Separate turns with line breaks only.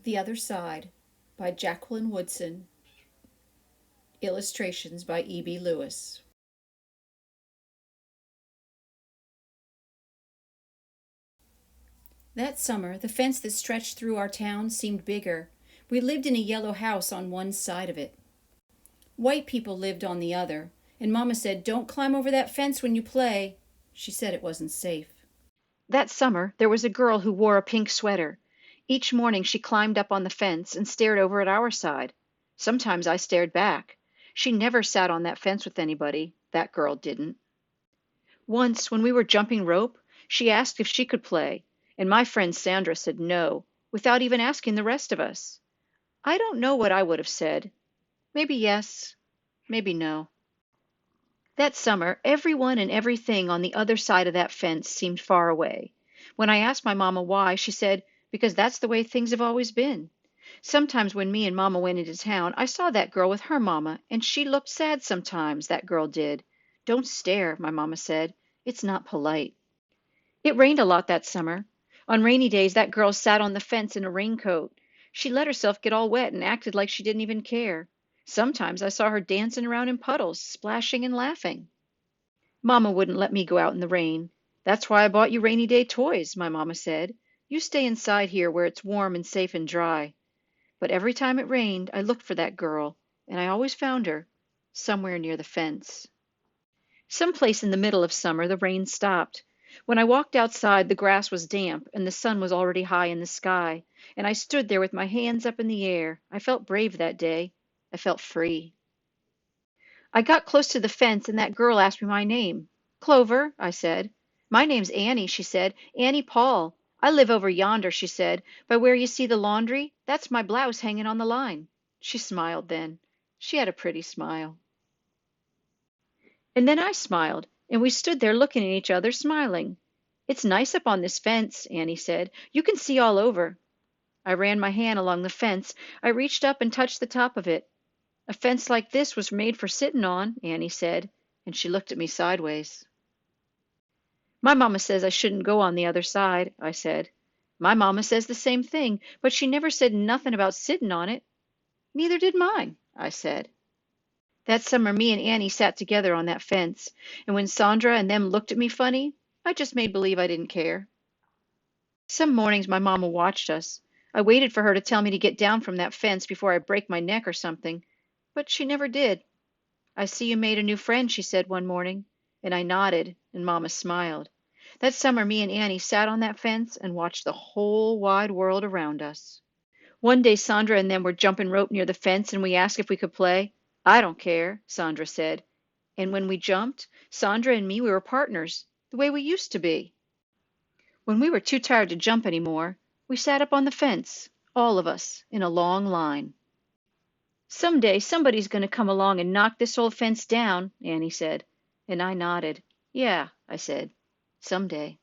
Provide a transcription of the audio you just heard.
The Other Side by Jacqueline Woodson. Illustrations by E.B. Lewis. That summer, the fence that stretched through our town seemed bigger. We lived in a yellow house on one side of it. White people lived on the other, and Mama said, "Don't climb over that fence when you play." She said it wasn't safe.
That summer, there was a girl who wore a pink sweater. Each morning she climbed up on the fence and stared over at our side. Sometimes I stared back. She never sat on that fence with anybody. That girl didn't. Once, when we were jumping rope, she asked if she could play, and my friend Sandra said no, without even asking the rest of us. I don't know what I would have said. Maybe yes, maybe no. That summer, everyone and everything on the other side of that fence seemed far away. When I asked my mama why, she said, "Because that's the way things have always been." Sometimes when me and Mama went into town, I saw that girl with her mama, and she looked sad sometimes, that girl did. "Don't stare," my mama said. "It's not polite." It rained a lot that summer. On rainy days, that girl sat on the fence in a raincoat. She let herself get all wet and acted like she didn't even care. Sometimes I saw her dancing around in puddles, splashing and laughing. Mama wouldn't let me go out in the rain. "That's why I bought you rainy day toys," my mama said. "You stay inside here where it's warm and safe and dry." But every time it rained, I looked for that girl, and I always found her, somewhere near the fence. Someplace in the middle of summer, the rain stopped. When I walked outside, the grass was damp, and the sun was already high in the sky, and I stood there with my hands up in the air. I felt brave that day. I felt free. I got close to the fence, and that girl asked me my name. "Clover," I said. "My name's Annie," she said. "Annie Paul. I live over yonder," she said, "by where you see the laundry. That's my blouse hanging on the line." She smiled then. She had a pretty smile. And then I smiled, and we stood there looking at each other, smiling. "It's nice up on this fence," Annie said. "You can see all over." I ran my hand along the fence. I reached up and touched the top of it. "A fence like this was made for sitting on," Annie said, and she looked at me sideways. "My mama says I shouldn't go on the other side," I said. "My mama says the same thing, but she never said nothing about sitting on it." "Neither did mine," I said. That summer me and Annie sat together on that fence, and when Sandra and them looked at me funny, I just made believe I didn't care. Some mornings my mama watched us. I waited for her to tell me to get down from that fence before I break my neck or something, but she never did. "I see you made a new friend," she said one morning, and I nodded, and Mama smiled. That summer me and Annie sat on that fence and watched the whole wide world around us. One day Sandra and them were jumping rope near the fence, and we asked if we could play. "I don't care," Sandra said. And when we jumped, Sandra and me, we were partners, the way we used to be. When we were too tired to jump any more, we sat up on the fence, all of us, in a long line. "Some day somebody's going to come along and knock this old fence down," Annie said. And I nodded. "Yeah," I said, "some day."